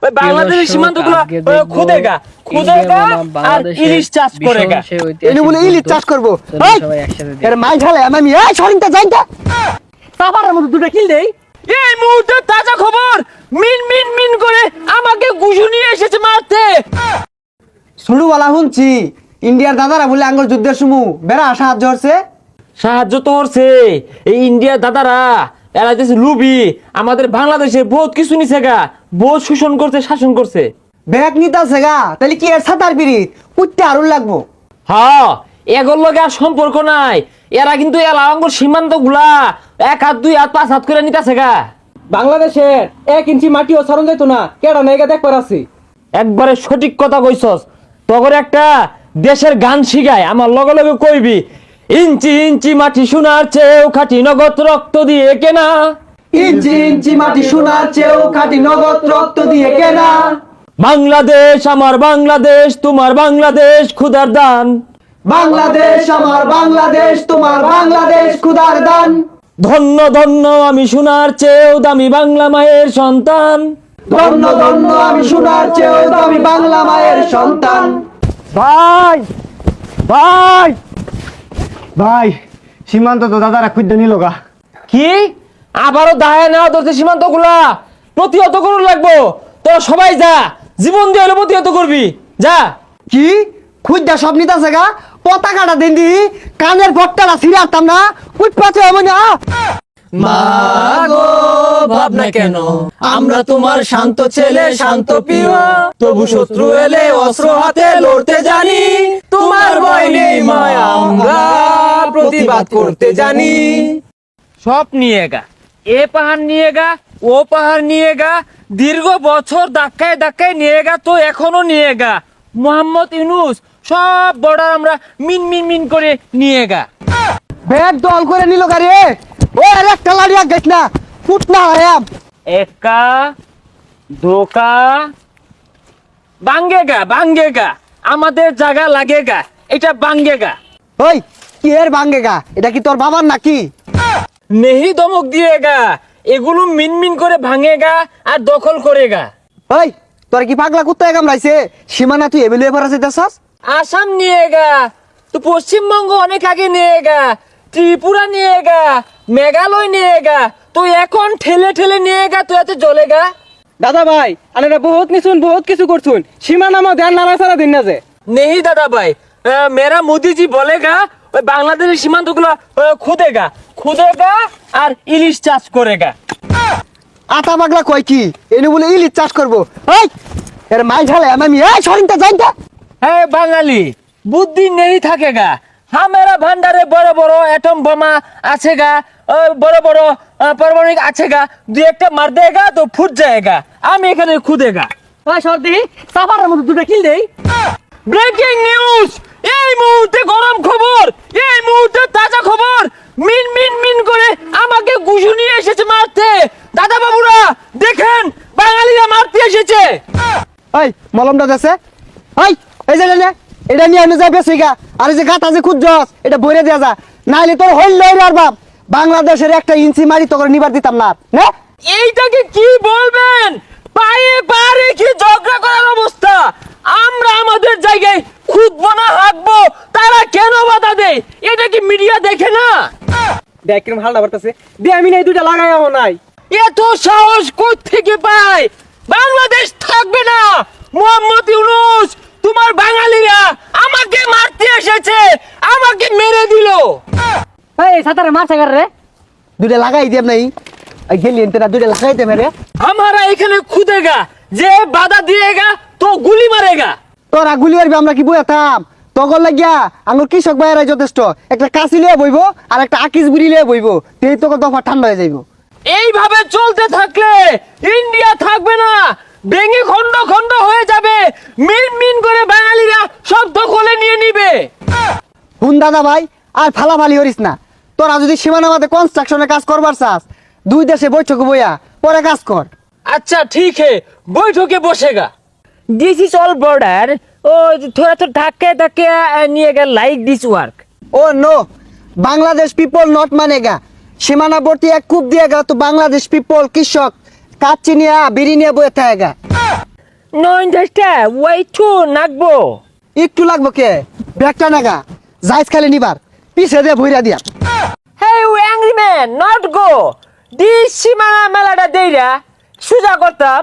ওই বাংলাদেশের সীমান্তগুলো খুদেগা আর ইলিশ চাষ করেগা। এনে বলে ইলিশ চাষ করবো, সবাই একসাথে এর মাই ঝালে আমি এই সরিনটা যাইতা সাবারের মতো দুটো কিল দেই। এই মুহূর্তে তাজা খবর, মিন মিন মিন করে আমাকে গুজু নিয়ে এসেছে মারতে। ছোটবেলা শুনছি ইন্ডিয়ার দাদারা বলে আঙ্গুর যুদ্ধের সময় বেড়া সাহায্য হচ্ছে। সাহায্য তো করছে এই ইন্ডিয়ার দাদারা, এরা যে লুবি আমাদের বাংলাদেশে বহুত কিছু নিছে গা, বহুত শোষণ করছে, শাসন করছে। ব্যাগ নিতাছে গা, তাহলে কি এর সাতার পিরিত কুটতে আরুল লাগবো। হ্যাঁ, এগুলোর লগে আর সম্পর্ক নাই। এরা কিন্তু এলাঙ্গর সীমান্ত গুলা 1 হাত 2 হাত 5 হাত করে নিতেছে গা। বাংলাদেশের 1 ইঞ্চি মাটিও সরণ যাইতো না, কেডা নেগা দেখবার আছি। একবারে সঠিক কথা কইছস। তগর একটা দেশের গান শিখায়, আমার লগে লগে কইবি, ইঞ্চি ইঞ্চি মাটি সোনার চেয়েও খাঁটি নগদ রক্ত দিয়ে কেনা। ইঞ্চি ইঞ্চি মাটি সোনার চেয়েও খাঁটি নগদ রক্ত দিয়ে কেনা। বাংলাদেশ আমার বাংলাদেশ, তোমার বাংলাদেশ খুদার দান। বাংলাদেশ আমার বাংলাদেশ, তোমার বাংলাদেশ খুদার দান। ধন্য ধন্য আমি সোনার চেয়েও দামি বাংলা মায়ের সন্তান। ধন্য ধন্য আমি সোনার চেয়েও দামি বাংলা মায়ের সন্তান। ভাই ভাই ভাই, সীমান্ত তো দাদারা খুঁজতে নিল গা। কি আবারও দায় নেওয়া ধরছে সীমান্ত গুলা, প্রতিহত করুন লাগবো। তোরা সবাই যা, জীবন দিয়ে হলে প্রতিহত করবি, যা। কি খুঁজা সব নিতাছে গা, পতাকাটা দেন দি, কানের ভট্টাটা ছিঁড়াতাম না, উঠপাছে হবে না। মাগো ভাবনা কেন, আমরা তোমার শান্ত ছেলে শান্ত প্রিয়, তবু শত্রু এলে অস্ত্র হাতে লড়তে জানি। তোমার ভয় নেই মায়া, আমরা প্রতিবাদ করতে জানি। সব নিয়ে গা, এ পাহাড় নিয়ে গা, ও পাহাড় নিয়ে গা, দীর্ঘ বছর ধাক্কায় ধাক্কায় নিয়ে গা, তো এখনো নিয়ে গা। মোহাম্মদ ইউনূস সব বর্ডার আমরা মিন মিন মিন করে নিয়ে গা। ব্যাগ দল করে নিল গাড়ি, ও আর একটা লাড়িয়া গেছ না, ফুট না আয়াম। একা ধোকা বাঙ্গেগা বাঙ্গেগা, আমাদের জায়গা লাগেগা, এটা বাঙ্গেগা। ওই কি এর ভাঙ্গে গা, এটা কি তোর বাবার নাকি? নেহি দমক দিয়েগা, এগুলো মিন মিন করে ভাঙেগা আর দখল করেগা। ওই তোর কি পাগলা কুত্তায় কামড়াইছে? সীমানা তুই এবেলে এবার আছে দেশাস? আসাম নিয়েগা, তো পশ্চিমবঙ্গ অনেক আগে নিয়েগা, ত্রিপুরা নিয়েগা, মেঘালয় নিয়েগা, তো এখন ঠেলে ঠেলে নিয়েগা, তো এত জ্বলেগা। দাদা ভাই, আনেরা বহুত নিছুন, বহুত কিছু করছুন, সীমানা মা ধ্যান নাড়া ছাড়া দিন না যে। नहीं दादा भाई, मेरा मोदी जी बोलेगा বাংলাদেশের সীমান্ত গুলো খুদেগা খুদেগা আর ইলিশ চাষ করেগা। আতা পাগলা কয় কি এনে বলে ইলিশ চাষ করবো? ওই এর মাই ঝালে আমি এই সরিনটা যাইতা। হ্যাঁ বাঙালি, বুদ্ধি নেই থাকেগা। हमारा भंडारे बड़े बड़ो एटम বোমা আছেগা, বড় বড় পারমাণবিক আছেগা, দুই একটা মার দেগা তো ফুট যায়গা, আমি এখানে খুদেগা। ওই সর্দি সাবারের মতো দুটো কিল দেই। ব্রেকিং নিউজ, এই মুহূর্তে গরম খবর, এই মুহূর্তে তাজা খবর, মিন মিন মিন করে আমাকে গুজু নিয়ে এসেছে মারতে। দাদা বাবুরা দেখেন, বাঙালিরা মারতে এসেছে। ওই মলমটা দেছে, ওই এই যে নে এটা নিয়ে আমি যাই বেশিগা, আর এই যে গাতা যে খুঁজছস এটা বইরে দেয়া যা, নাইলে তোর হইল আর বাপ বাংলাদেশের একটা ইঞ্চি মারি তোকে নিবার দিতাম না। না এইটাকে কি বলবেন, পায়ে পা রেখে ঝগড়া করার অবস্থা। আমরা আমাদের জায়গায় খুঁজবো না হাঁকবো, তারা কেন বাধা দেয়? এটা কি মিডিয়া দেখে না? দেখ কিরম হালটা বাড়তেছে, দিয়ে আমি নাই দুইটা লাগাইও নাই। এত সাহস কোত্থেকে পায়? বাংলাদেশ থাকবে না। মোহাম্মদ ইউনূস, তোমার বাঙালিরা আমাকে মারতে এসেছে, আমাকে মেরে দিল। এই সাতারে মারছে গার রে, দুইটা লাগাই দিম নাই এই গেলি এনতে না দুইটা লাগাই দে মেরে। हमारा এখানে খুদেগা, যে বাধা দিয়েগা তো গুলি মারেগা। তোরা গুলি মারবি, আমরা কি বইতাম? তগর লাগিয়া আমার কৃষক ভাইয়েরাই যথেষ্ট, একটা কাশি লিয়ে বইব আর একটা আকিস বুড়ি লিয়ে বইব, তেই তোকে দফা ঠান্ডা হয়ে যাইব। এইভাবে চলতে থাকলে ইন্ডিয়া থাকবে না, ভেঙে খন্ড খন্ড হয়ে যাবে। মিন মিন করে বাঙালিরা সব দখলে নিয়ে নিবে। হুন দাদা ভাই, আর ফালাফালি করিস না। তোরা যদি সীমানা মাঝে কনস্ট্রাকশনের কাজ করবার চাস, দুই দেশে বৈঠক বইয়া পরে কাজ কর। अच्छा ठीक है, বৈঠকে বসেগা। दिस इज ऑल बॉर्डर, ओ थोड़ा तो ढाके ढाके निएगा like this work. Oh no, Bangladesh people not মানেগা। সীমানাবর্তী এক কূপ দিয়েগা তো বাংলাদেশ পিপল কৃষক কাচ্চি নিয়ে বিড়ি নিয়ে বয়ে থাকেগা। 9 way to নাকবো একটু লাগবো কে ব্যাগটা নাগা যাইজ খালি নিবার পিছে দিয়ে ভইরা দিয়া Hey, you angry man, not go. This সীমানা মেলাটা দেইরা সুজা করতাম